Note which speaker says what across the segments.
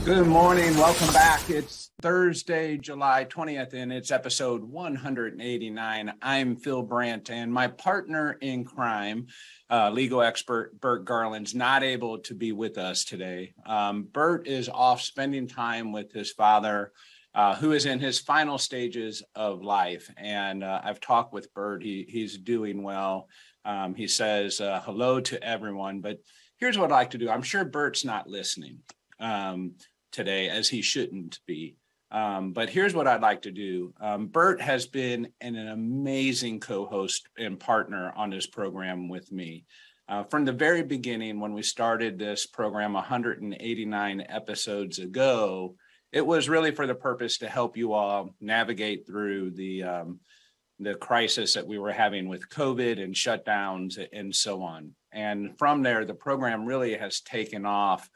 Speaker 1: Good morning. Welcome back. It's Thursday, July 20th, and it's episode 189. I'm Phil Brandt, and my partner in crime, legal expert Bert Garland's not able to be with us today. Bert is off spending time with his father, who is in his final stages of life. And I've talked with Bert. He's doing well. He says hello to everyone. But here's what I'd like to do. I'm sure Bert's not listening today, as he shouldn't be. But here's what I'd like to do. Bert has been an amazing co-host and partner on this program with me. From the very beginning, when we started this program 189 episodes ago, it was really for the purpose to help you all navigate through the crisis that we were having with COVID and shutdowns and so on. And from there, the program really has taken off.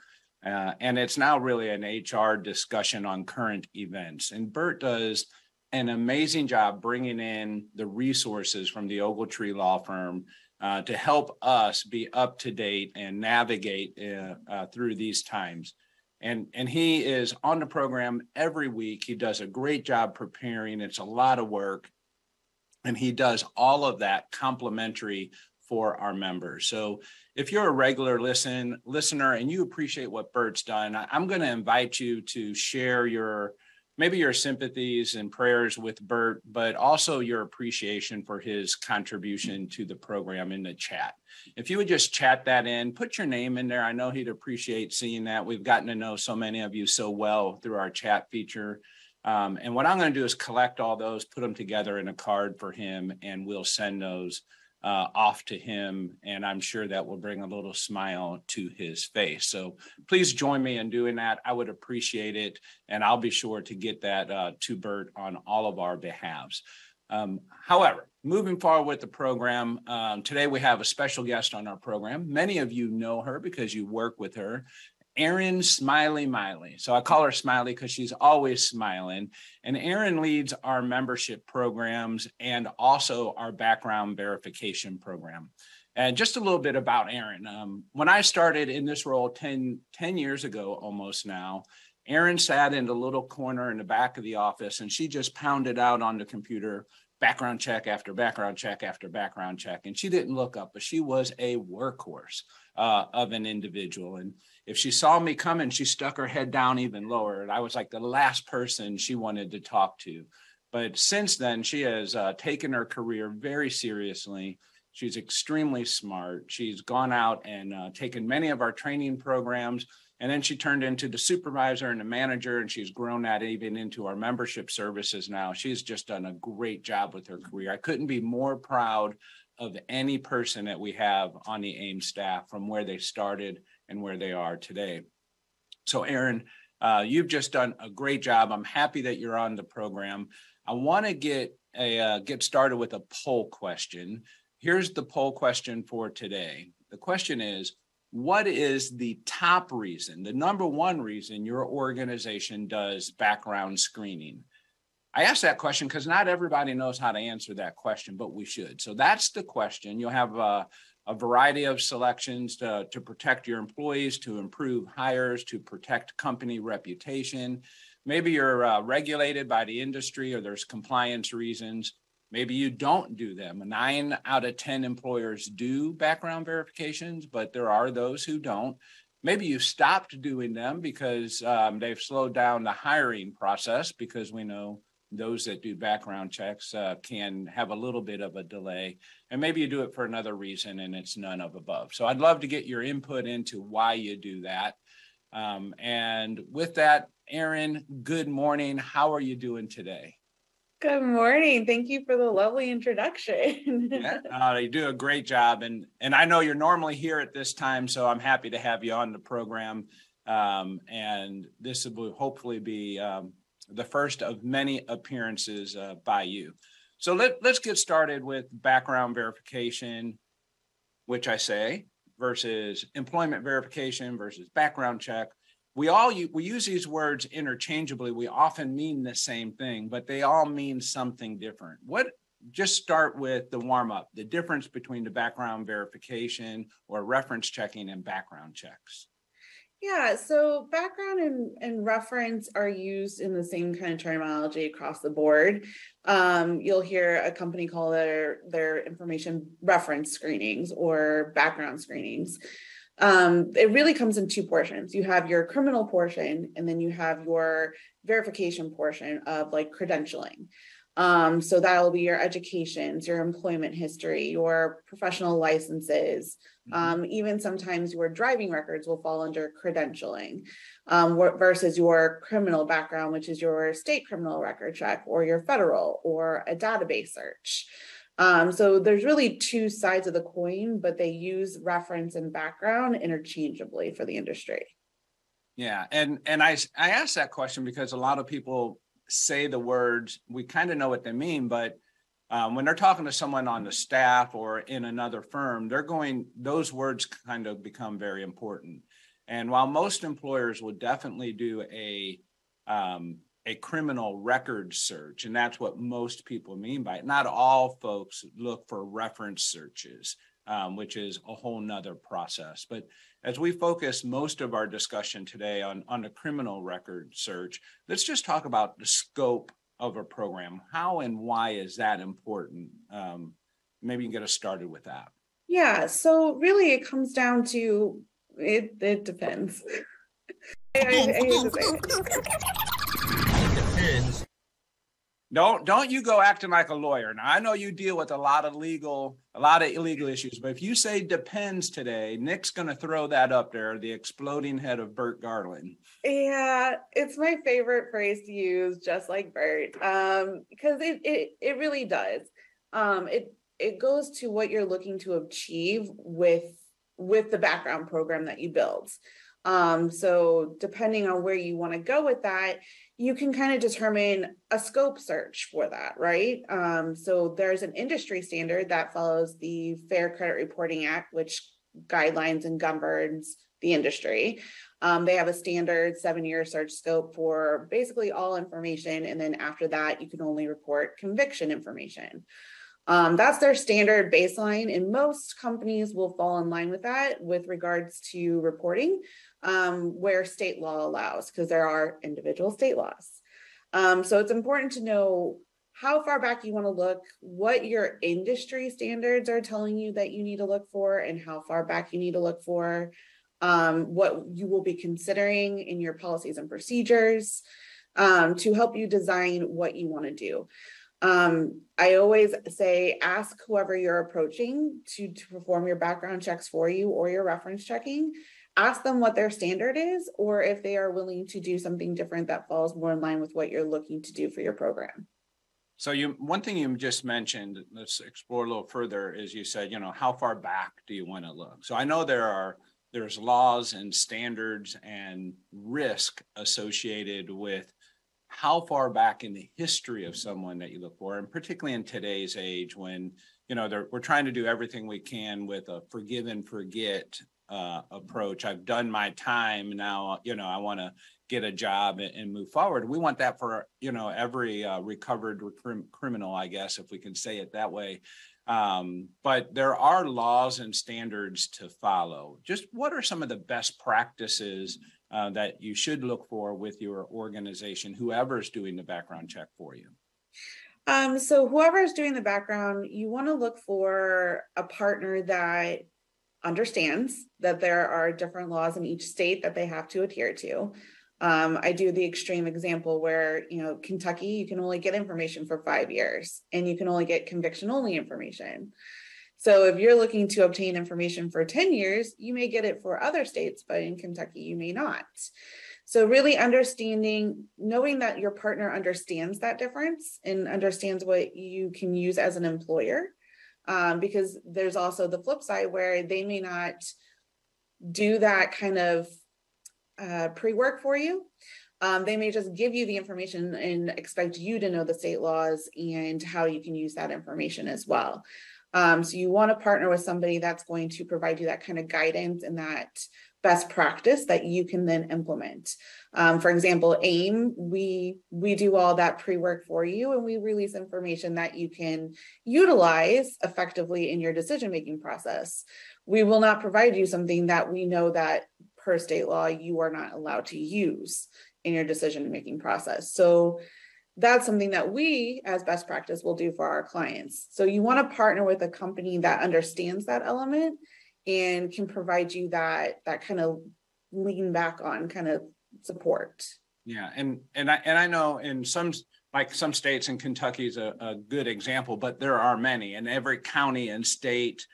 Speaker 1: And it's now really an HR discussion on current events. And Bert does an amazing job bringing in the resources from the Ogletree Law Firm to help us be up to date and navigate through these times. And he is on the program every week. He does a great job preparing. It's a lot of work. And he does all of that complimentary for our members. So if you're a regular listener and you appreciate what Bert's done, I'm going to invite you to share maybe your sympathies and prayers with Bert, but also your appreciation for his contribution to the program in the chat. If you would just chat that in, put your name in there. I know he'd appreciate seeing that. We've gotten to know so many of you so well through our chat feature. And what I'm going to do is collect all those, put them together in a card for him, and we'll send those off to him, and I'm sure that will bring a little smile to his face. So please join me in doing that. I would appreciate it, and I'll be sure to get that to Bert on all of our behalves. However, moving forward with the program, today we have a special guest on our program. Many of you know her because you work with her. Erin Miley. So I call her Smiley because she's always smiling. And Erin leads our membership programs and also our background verification program. And just a little bit about Erin. When I started in this role 10 years ago, almost now, Erin sat in the little corner in the back of the office and she just pounded out on the computer background check after background check after background check. And she didn't look up, but she was a workhorse of an individual. And if she saw me coming, she stuck her head down even lower. And I was like the last person she wanted to talk to. But since then, she has taken her career very seriously. She's extremely smart. She's gone out and taken many of our training programs. And then she turned into the supervisor and the manager, and she's grown that even into our membership services now. She's just done a great job with her career. I couldn't be more proud of any person that we have on the AAIM staff from where they started and where they are today. So Erin, you've just done a great job. I'm happy that you're on the program. I want to get started with a poll question. Here's the poll question for today. The question is, what is the top reason, the number one reason your organization does background screening? I asked that question because not everybody knows how to answer that question, but we should. So that's the question. You'll have a variety of selections to protect your employees, to improve hires, to protect company reputation. Maybe you're regulated by the industry or there's compliance reasons. Maybe you don't do them. 9 out of 10 employers do background verifications, but there are those who don't. Maybe you stopped doing them because they've slowed down the hiring process, because we know those that do background checks can have a little bit of a delay. And maybe you do it for another reason and it's none of above. So I'd love to get your input into why you do that. And with that, Erin, good morning. How are you doing today?
Speaker 2: Good morning. Thank you for the lovely introduction.
Speaker 1: Yeah, you do a great job. And I know you're normally here at this time, so I'm happy to have you on the program. And this will hopefully be the first of many appearances by you. So let's get started with background verification, which I say, versus employment verification versus background check. We use these words interchangeably. We often mean the same thing, but they all mean something different. Just start with the warm-up, the difference between the background verification or reference checking and background checks.
Speaker 2: Yeah, so background and reference are used in the same kind of terminology across the board. You'll hear a company call their information reference screenings or background screenings. It really comes in two portions. You have your criminal portion, and then you have your verification portion of like credentialing. So that'll be your educations, your employment history, your professional licenses. Even sometimes your driving records will fall under credentialing, versus your criminal background, which is your state criminal record check or your federal or a database search. So there's really two sides of the coin, but they use reference and background interchangeably for the industry.
Speaker 1: Yeah, and I asked that question because a lot of people say the words, we kind of know what they mean, but when they're talking to someone on the staff or in another firm, those words kind of become very important. And while most employers will definitely do a criminal record search, and that's what most people mean by it, not all folks look for reference searches, which is a whole nother process. But as we focus most of our discussion today on the criminal record search, let's just talk about the scope of a program. How and why is that important? Maybe you can get us started with that.
Speaker 2: Yeah, so really it comes down to, it depends. I hate to say it.
Speaker 1: Don't you go acting like a lawyer. Now I know you deal with a lot of illegal issues, but if you say depends today, Nick's going to throw that up there, the exploding head of Bert Garland.
Speaker 2: Yeah, it's my favorite phrase to use, just like Bert, because it really does. It goes to what you're looking to achieve with the background program that you build. So depending on where you want to go with that, you can kind of determine a scope search for that, right? So there's an industry standard that follows the Fair Credit Reporting Act, which guidelines and governs the industry. They have a standard 7-year search scope for basically all information. And then after that, you can only report conviction information. That's their standard baseline, and most companies will fall in line with that with regards to reporting, where state law allows, because there are individual state laws. So it's important to know how far back you want to look, what your industry standards are telling you that you need to look for, and how far back you need to look for, what you will be considering in your policies and procedures, to help you design what you want to do. I always say, ask whoever you're approaching to perform your background checks for you or your reference checking. Ask them what their standard is, or if they are willing to do something different that falls more in line with what you're looking to do for your program.
Speaker 1: So one thing you just mentioned, let's explore a little further, is you said, how far back do you want to look? So I know there's laws and standards and risk associated with how far back in the history of someone that you look for, and particularly in today's age when, we're trying to do everything we can with a forgive and forget approach. I've done my time now, I want to get a job and move forward. We want that for, every recovered criminal, I guess, if we can say it that way. But there are laws and standards to follow. Just what are some of the best practices that you should look for with your organization, whoever's doing the background check for you?
Speaker 2: So whoever's doing the background, you want to look for a partner that understands that there are different laws in each state that they have to adhere to. I do the extreme example where, Kentucky, you can only get information for 5 years and you can only get conviction only information. So if you're looking to obtain information for 10 years, you may get it for other states, but in Kentucky, you may not. So really knowing that your partner understands that difference and understands what you can use as an employer, because there's also the flip side where they may not do that kind of pre-work for you. They may just give you the information and expect you to know the state laws and how you can use that information as well. So you want to partner with somebody that's going to provide you that kind of guidance and that best practice that you can then implement. For example, AAIM, we do all that pre-work for you, and we release information that you can utilize effectively in your decision-making process. We will not provide you something that we know that per state law, you are not allowed to use in your decision-making process. So that's something that we as best practice will do for our clients. So you want to partner with a company that understands that element and can provide you that kind of lean back on kind of support.
Speaker 1: Yeah. And I know in some states, and Kentucky is a good example, but there are many, and every county and state,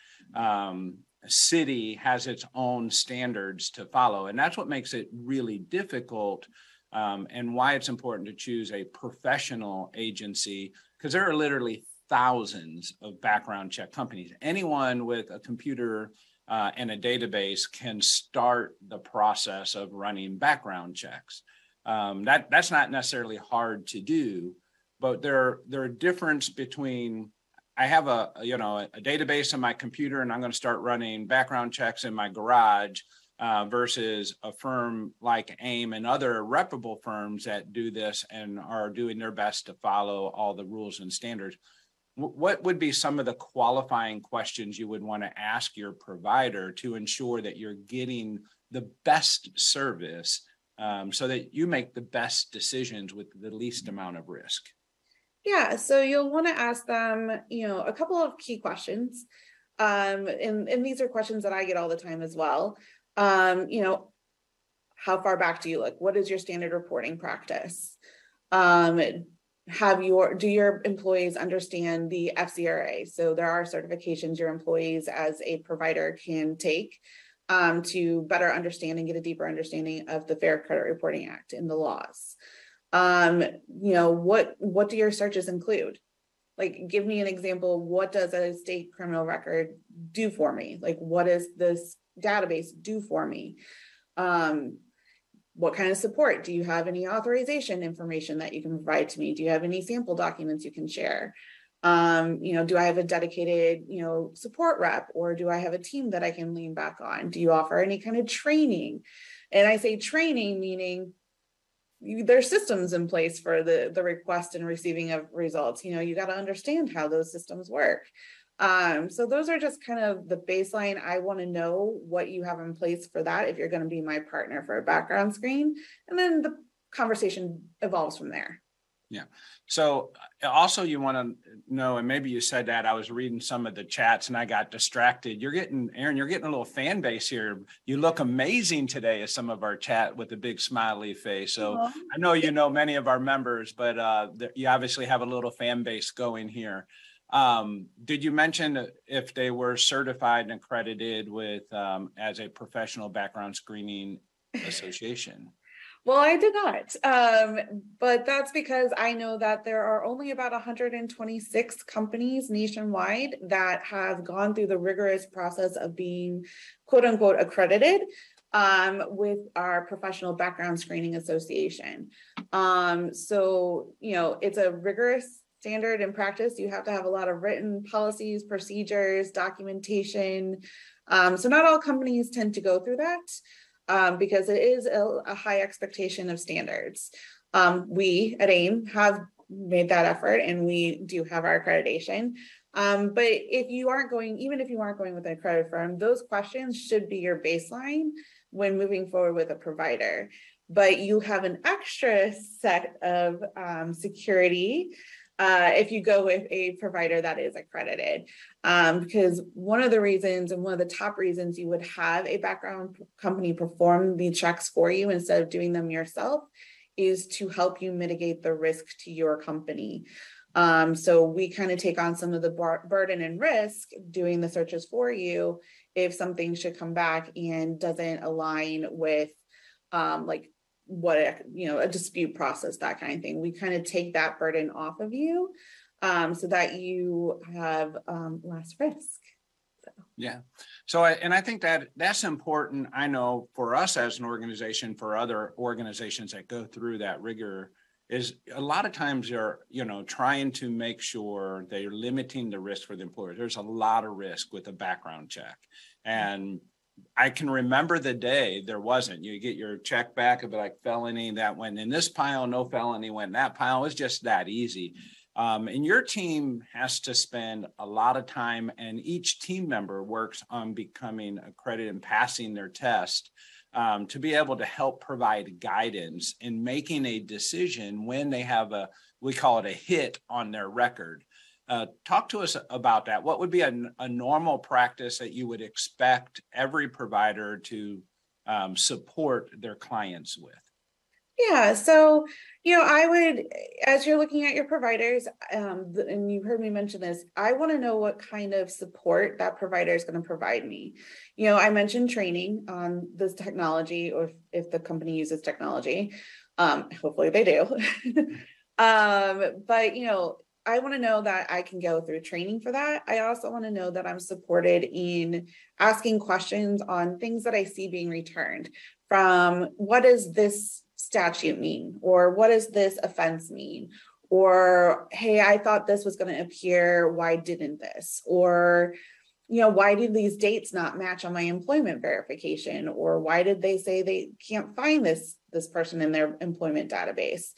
Speaker 1: city has its own standards to follow. And that's what makes it really difficult, and why it's important to choose a professional agency, because there are literally thousands of background check companies. Anyone with a computer and a database can start the process of running background checks. That's not necessarily hard to do, but there are a difference between, I have a database on my computer and I'm going to start running background checks in my garage, versus a firm like AAIM and other reputable firms that do this and are doing their best to follow all the rules and standards. What would be some of the qualifying questions you would want to ask your provider to ensure that you're getting the best service, so that you make the best decisions with the least amount of risk?
Speaker 2: Yeah, so you'll want to ask them, a couple of key questions. And these are questions that I get all the time as well. How far back do you look? What is your standard reporting practice? Do your employees understand the FCRA? So there are certifications your employees as a provider can take to better understand and get a deeper understanding of the Fair Credit Reporting Act and the laws. What do your searches include? Like, give me an example. What does a state criminal record do for me? Like, what does this database do for me? What kind of support? Do you have any authorization information that you can provide to me? Do you have any sample documents you can share? Do I have a dedicated, support rep, or do I have a team that I can lean back on? Do you offer any kind of training? And I say training, meaning there's systems in place for the request and receiving of results. You got to understand how those systems work. So those are just kind of the baseline. I want to know what you have in place for that if you're going to be my partner for a background screen. And then the conversation evolves from there.
Speaker 1: Yeah. So also you want to know, and maybe you said that, I was reading some of the chats and I got distracted. Erin, you're getting a little fan base here. You look amazing today as some of our chat with a big smiley face. So I know many of our members, but you obviously have a little fan base going here. Did you mention if they were certified and accredited with as a professional background screening association?
Speaker 2: Well, I did not, but that's because I know that there are only about 126 companies nationwide that have gone through the rigorous process of being quote unquote accredited with our Professional Background Screening Association. So, it's a rigorous standard and practice. You have to have a lot of written policies, procedures, documentation. So not all companies tend to go through that. Because it is a high expectation of standards. We at AAIM have made that effort and we do have our accreditation. But if you aren't going with an accredited firm, those questions should be your baseline when moving forward with a provider. But you have an extra set of security if you go with a provider that is accredited. Because one of the top reasons you would have a background company perform the checks for you instead of doing them yourself is to help you mitigate the risk to your company. So we kind of take on some of the burden and risk doing the searches for you if something should come back and doesn't align with a dispute process, that kind of thing. We kind of take that burden off of you so that you have less risk.
Speaker 1: Yeah. So, I think that's important. I know for us as an organization, for other organizations that go through that rigor, is a lot of times you're, trying to make sure they're limiting the risk for the employer. There's a lot of risk with a background check. And I can remember the day there wasn't. You get your check back, it'd be like felony, that went in this pile, no felony went in that pile. It was just that easy. And your team has to spend a lot of time, and each team member works on becoming accredited and passing their test to be able to help provide guidance in making a decision when they have we call it a hit on their record. Talk to us about that. What would be a normal practice that you would expect every provider to support their clients with?
Speaker 2: Yeah, so, I would, as you're looking at your providers, and you've heard me mention this, I want to know what kind of support that provider is going to provide me. I mentioned training on this technology, or if the company uses technology, hopefully they do. But, I want to know that I can go through training for that. I also want to know that I'm supported in asking questions on things that I see being returned, from what does this statute mean, or what does this offense mean, or hey, I thought this was going to appear, why didn't this, or why do these dates not match on my employment verification, or why did they say they can't find this person in their employment database?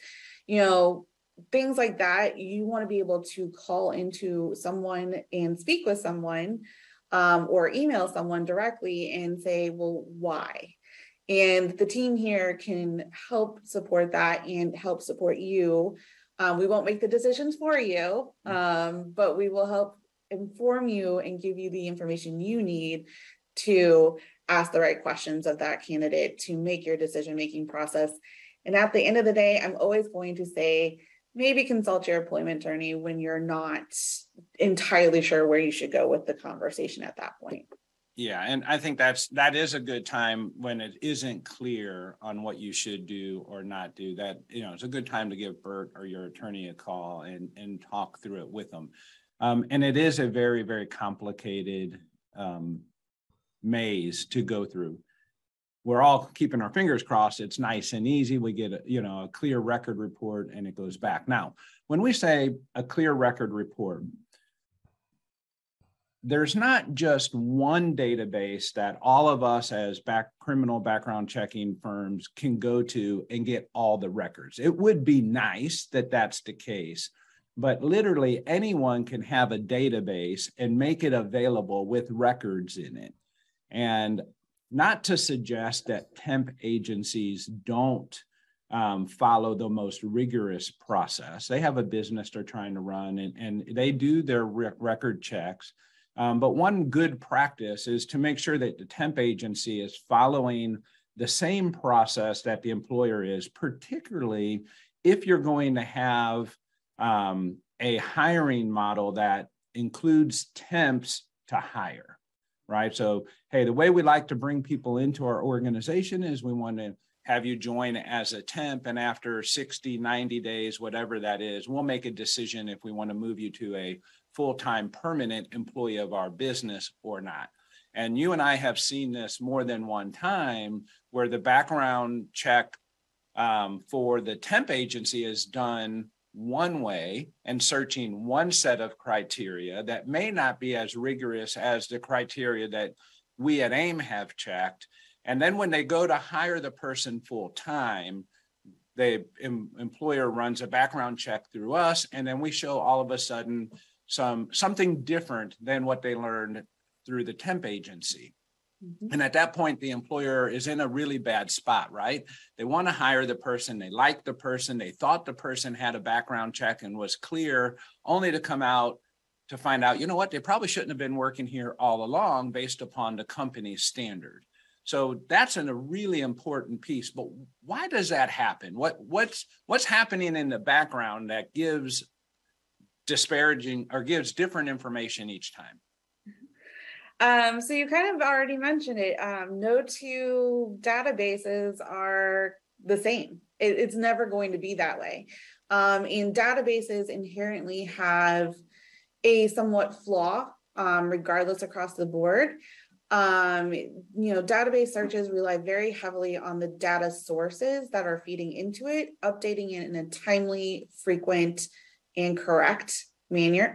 Speaker 2: Things like that. You want to be able to call into someone and speak with someone, or email someone directly and say, well, why? And the team here can help support that and help support you. We won't make the decisions for you, but we will help inform you and give you the information you need to ask the right questions of that candidate to make your decision-making process. And at the end of the day, I'm always going to say, maybe consult your employment attorney when you're not entirely sure where you should go with the conversation at that point.
Speaker 1: Yeah, and I think that is a good time when it isn't clear on what you should do or not do. That it's a good time to give Bert or your attorney a call and talk through it with them. And it is a very, very complicated maze to go through. We're all keeping our fingers crossed. It's nice and easy. We get a clear record report and it goes back. Now, when we say a clear record report, there's not just one database that all of us as criminal background checking firms can go to and get all the records. It would be nice that that's the case, but literally anyone can have a database and make it available with records in it. And not to suggest that temp agencies don't follow the most rigorous process. They have a business they're trying to run, and they do their record checks. But one good practice is to make sure that the temp agency is following the same process that the employer is, particularly if you're going to have a hiring model that includes temps to hire, right? So, hey, the way we like to bring people into our organization is we want to have you join as a temp, and after 60, 90 days, whatever that is, we'll make a decision if we want to move you to a full-time permanent employee of our business or not. And you and I have seen this more than one time where the background check for the temp agency is done one way and searching one set of criteria that may not be as rigorous as the criteria that we at AAIM have checked. And then when they go to hire the person full-time, the employer runs a background check through us, and then we show all of a sudden something different than what they learned through the temp agency. Mm-hmm. And at that point, the employer is in a really bad spot, right? They want to hire the person, they like the person, they thought the person had a background check and was clear, only to come out to find out, you know what, they probably shouldn't have been working here all along based upon the company's standard. So that's a really important piece. But why does that happen? What's happening in the background that gives disparaging or gives different information each time?
Speaker 2: So you kind of already mentioned it. No two databases are the same. It's never going to be that way. And databases inherently have a somewhat flaw, regardless across the board. Database searches rely very heavily on the data sources that are feeding into it, updating it in a timely, frequent, and correct manner.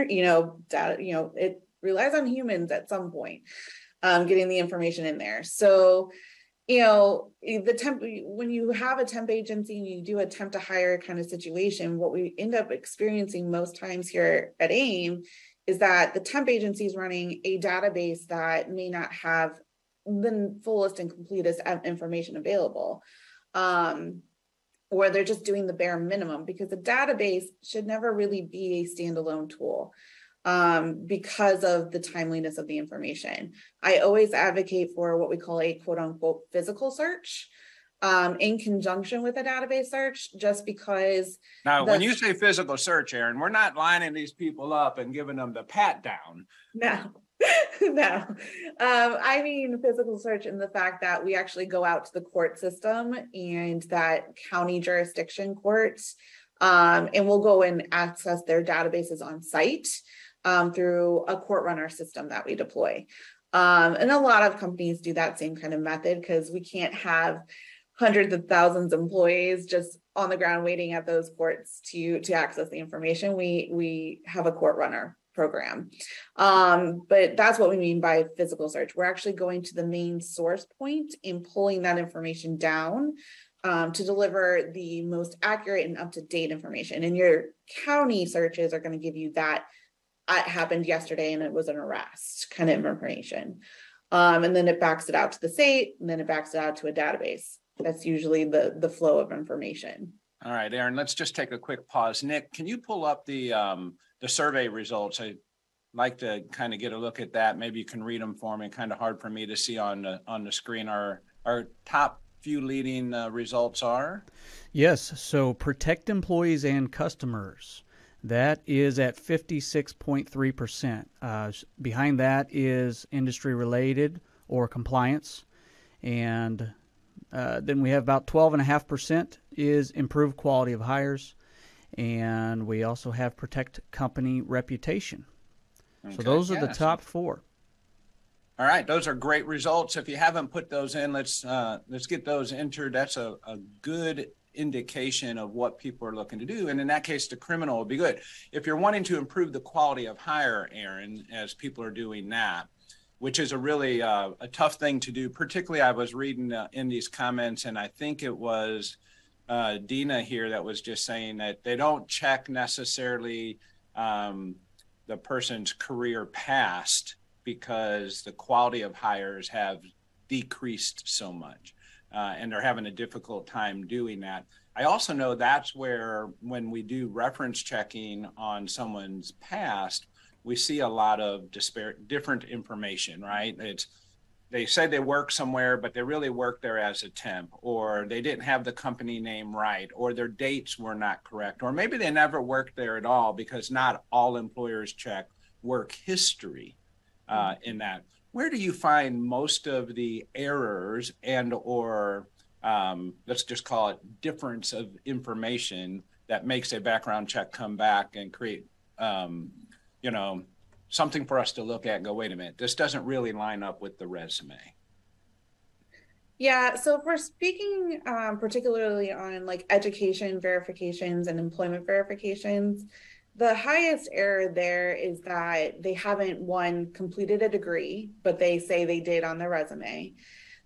Speaker 2: It relies on humans at some point, getting the information in there. So the temp, when you have a temp agency and you do a temp to hire kind of situation, what we end up experiencing most times here at AIM is that the temp agency is running a database that may not have the fullest and completest information available. Or they're just doing the bare minimum, because the database should never really be a standalone tool because of the timeliness of the information. I always advocate for what we call a quote unquote physical search in conjunction with a database search, just because.
Speaker 1: Now, when you say physical search, Erin, we're not lining these people up and giving them the pat down.
Speaker 2: No. No, I mean physical search in the fact that we actually go out to the court system and that county jurisdiction courts, and we'll go and access their databases on site through a court runner system that we deploy. And a lot of companies do that same kind of method, because we can't have hundreds of thousands of employees just on the ground waiting at those courts to access the information. We have a court runner program. But that's what we mean by physical search. We're actually going to the main source point and pulling that information down to deliver the most accurate and up-to-date information. And your county searches are going to give you that it happened yesterday and it was an arrest kind of information. And then it backs it out to the state, and then it backs it out to a database. That's usually the flow of information.
Speaker 1: All right, Erin, let's just take a quick pause. Nick, can you pull up the survey results? I'd like to kind of get a look at that. Maybe you can read them for me. Kind of hard for me to see on the screen. Our top few leading results are?
Speaker 3: Yes, so protect employees and customers. That is at 56.3%. Behind that is industry related or compliance. And then we have about 12.5% is improved quality of hires. And we also have protect company reputation. Okay. So those are the top four.
Speaker 1: All right, those are great results. If you haven't put those in, let's get those entered. That's a good indication of what people are looking to do. And in that case, the criminal will be good. If you're wanting to improve the quality of hire, Erin, as people are doing that, which is a really a tough thing to do. Particularly, I was reading in these comments, and I think it was Dina here that was just saying that they don't check necessarily the person's career past because the quality of hires have decreased so much, and they're having a difficult time doing that. I also know that's where, when we do reference checking on someone's past, we see a lot of different information, right? They said they work somewhere, but they really worked there as a temp, or they didn't have the company name right, or their dates were not correct, or maybe they never worked there at all, because not all employers check work history in that. Where do you find most of the errors and or let's just call it difference of information that makes a background check come back and create something for us to look at and go, wait a minute, this doesn't really line up with the resume?
Speaker 2: Yeah, so if we're speaking particularly on like education verifications and employment verifications, the highest error there is that they haven't completed a degree, but they say they did on their resume.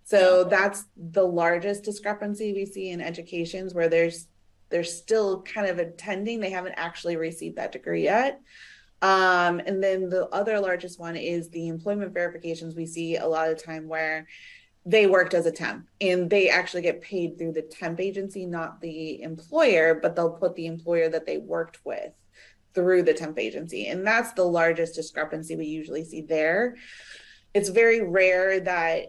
Speaker 2: So that's the largest discrepancy we see in educations, where they're still kind of attending, they haven't actually received that degree yet. And then the other largest one is the employment verifications. We see a lot of time where they worked as a temp and they actually get paid through the temp agency, not the employer, but they'll put the employer that they worked with through the temp agency. And that's the largest discrepancy we usually see there. It's very rare that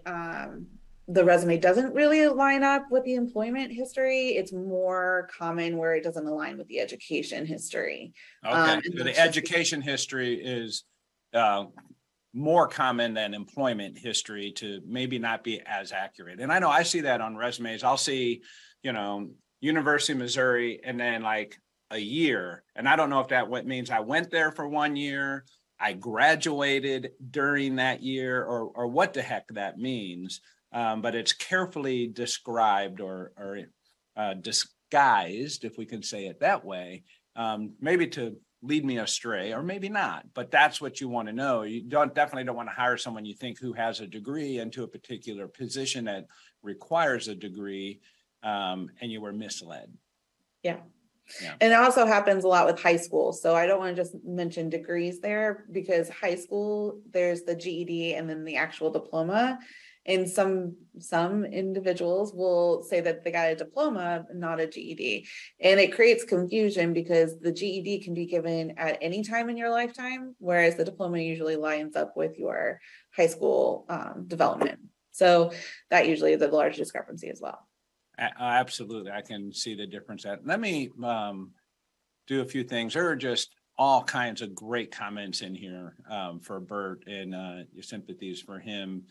Speaker 2: the resume doesn't really line up with the employment history. It's more common where it doesn't align with the education history.
Speaker 1: Okay, so the education history is more common than employment history to maybe not be as accurate. And I know I see that on resumes. I'll see, University of Missouri, and then like a year. And I don't know if that means I went there for 1 year, I graduated during that year, or what the heck that means. But it's carefully described or disguised, if we can say it that way, maybe to lead me astray, or maybe not, but that's what you want to know. You definitely don't want to hire someone you think who has a degree into a particular position that requires a degree, and you were misled.
Speaker 2: Yeah. And it also happens a lot with high school. So I don't want to just mention degrees there, because high school, there's the GED and then the actual diploma. And some individuals will say that they got a diploma, not a GED. And it creates confusion because the GED can be given at any time in your lifetime, whereas the diploma usually lines up with your high school development. So that usually is the large discrepancy as well.
Speaker 1: Absolutely. I can see the difference. Let me do a few things. There are just all kinds of great comments in here for Bert, and your sympathies for him.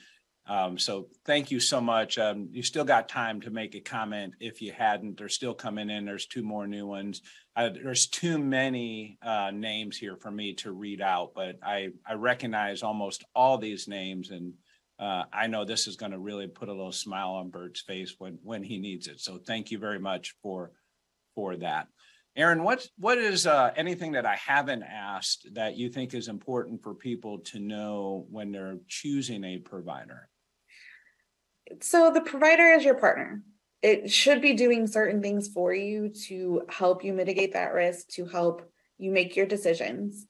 Speaker 1: So thank you so much. You still got time to make a comment if you hadn't. They're still coming in. There's 2 more new ones. There's too many names here for me to read out, but I recognize almost all these names, and I know this is going to really put a little smile on Bert's face when he needs it. So thank you very much for that. Erin, what is anything that I haven't asked that you think is important for people to know when they're choosing a provider?
Speaker 2: So the provider is your partner. It should be doing certain things for you to help you mitigate that risk, to help you make your decisions.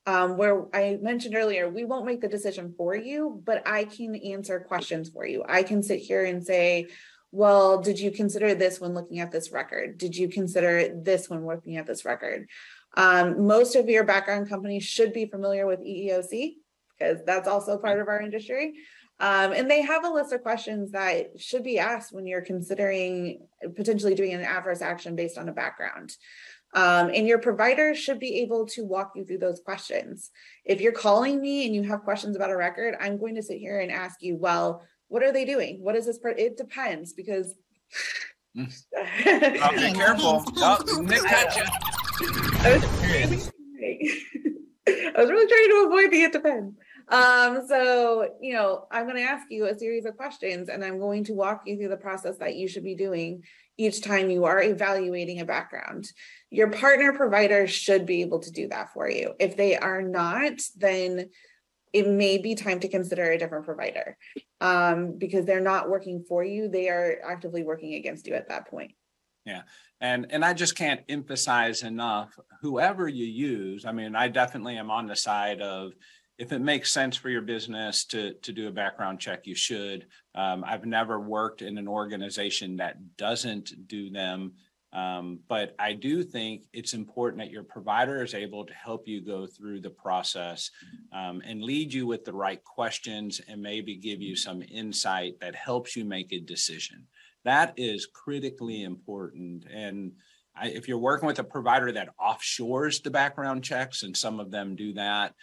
Speaker 2: Where I mentioned earlier, we won't make the decision for you, but I can answer questions for you. I can sit here and say, well, did you consider this when looking at this record? Did you consider this when looking at this record? Most of your background companies should be familiar with EEOC, because that's also part of our industry. And they have a list of questions that should be asked when you're considering potentially doing an adverse action based on a background. And your provider should be able to walk you through those questions. If you're calling me and you have questions about a record, I'm going to sit here and ask you, well, what are they doing? What is this? It depends, because
Speaker 1: Be careful. Oh, Nick got you.
Speaker 2: I was really trying to avoid the it depends. So, I'm going to ask you a series of questions, and I'm going to walk you through the process that you should be doing each time you are evaluating a background. Your partner provider should be able to do that for you. If they are not, then it may be time to consider a different provider, because they're not working for you. They are actively working against you at that point.
Speaker 1: Yeah. And I just can't emphasize enough, whoever you use. I mean, I definitely am on the side of, if it makes sense for your business to do a background check, you should. I've never worked in an organization that doesn't do them. But I do think it's important that your provider is able to help you go through the process and lead you with the right questions, and maybe give you some insight that helps you make a decision. That is critically important. And if you're working with a provider that offshores the background checks, and some of them do that,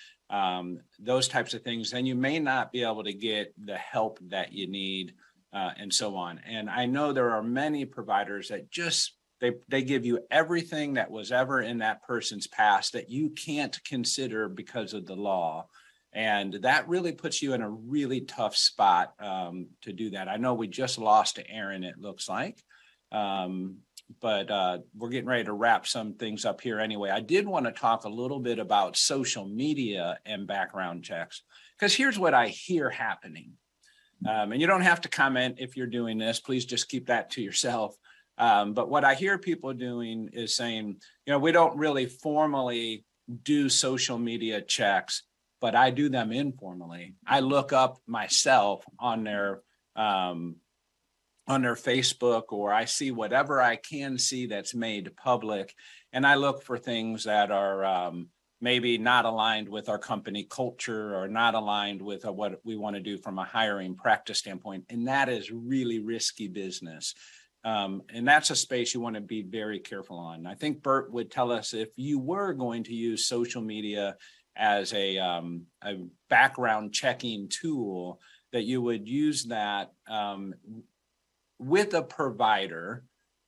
Speaker 1: those types of things, then you may not be able to get the help that you need, and so on. And I know there are many providers that just, they give you everything that was ever in that person's past that you can't consider because of the law. And that really puts you in a really tough spot to do that. I know we just lost to Erin, it looks like. But we're getting ready to wrap some things up here anyway. I did want to talk a little bit about social media and background checks, because here's what I hear happening. And you don't have to comment if you're doing this. Please just keep that to yourself. But what I hear people doing is saying, we don't really formally do social media checks, but I do them informally. I look up myself on their Facebook, or I see whatever I can see that's made public, and I look for things that are maybe not aligned with our company culture, or not aligned with what we want to do from a hiring practice standpoint. And that is really risky business. And that's a space you want to be very careful on. I think Bert would tell us, if you were going to use social media as a background checking tool, that you would use that with a provider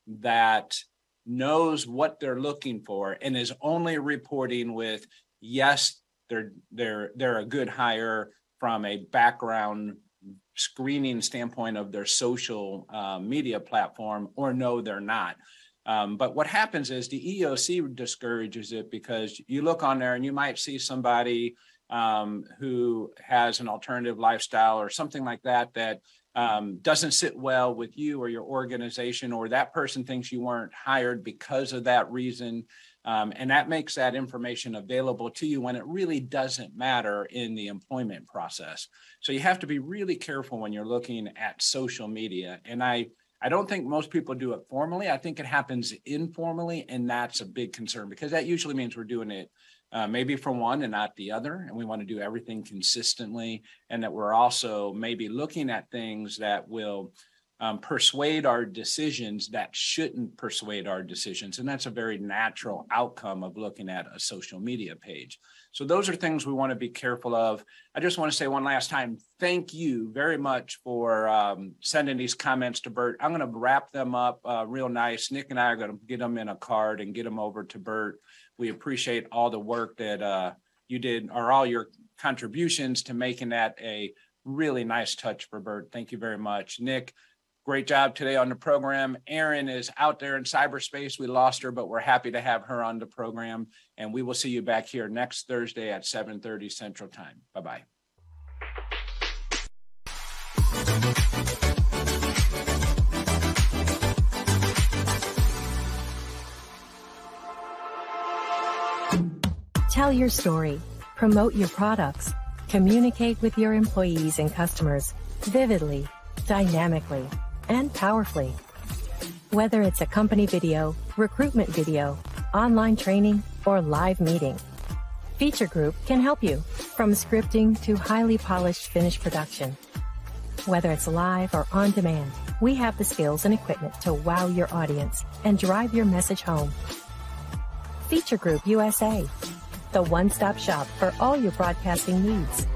Speaker 1: that knows what they're looking for and is only reporting with, yes, they're a good hire from a background screening standpoint of their social media platform, or no, they're not. But what happens is the EEOC discourages it because you look on there and you might see somebody who has an alternative lifestyle or something like that that doesn't sit well with you or your organization, or that person thinks you weren't hired because of that reason. And that makes that information available to you when it really doesn't matter in the employment process. So you have to be really careful when you're looking at social media. And I don't think most people do it formally. I think it happens informally, and that's a big concern because that usually means we're doing it maybe for one and not the other. And we want to do everything consistently, and that we're also maybe looking at things that will persuade our decisions that shouldn't persuade our decisions. And that's a very natural outcome of looking at a social media page. So those are things we want to be careful of. I just want to say one last time, thank you very much for sending these comments to Bert. I'm going to wrap them up real nice. Nick and I are going to get them in a card and get them over to Bert. We appreciate all the work that you did, or all your contributions to making that a really nice touch for Bert. Thank you very much. Nick, great job today on the program. Erin is out there in cyberspace. We lost her, but we're happy to have her on the program. And we will see you back here next Thursday at 7:30 Central Time. Bye-bye.
Speaker 4: Tell your story, promote your products, communicate with your employees and customers vividly, dynamically, and powerfully. Whether it's a company video, recruitment video, online training, or live meeting, Feature Group can help you, from scripting to highly polished finished production. Whether it's live or on demand, we have the skills and equipment to wow your audience and drive your message home. Feature Group USA, the one-stop shop for all your broadcasting needs.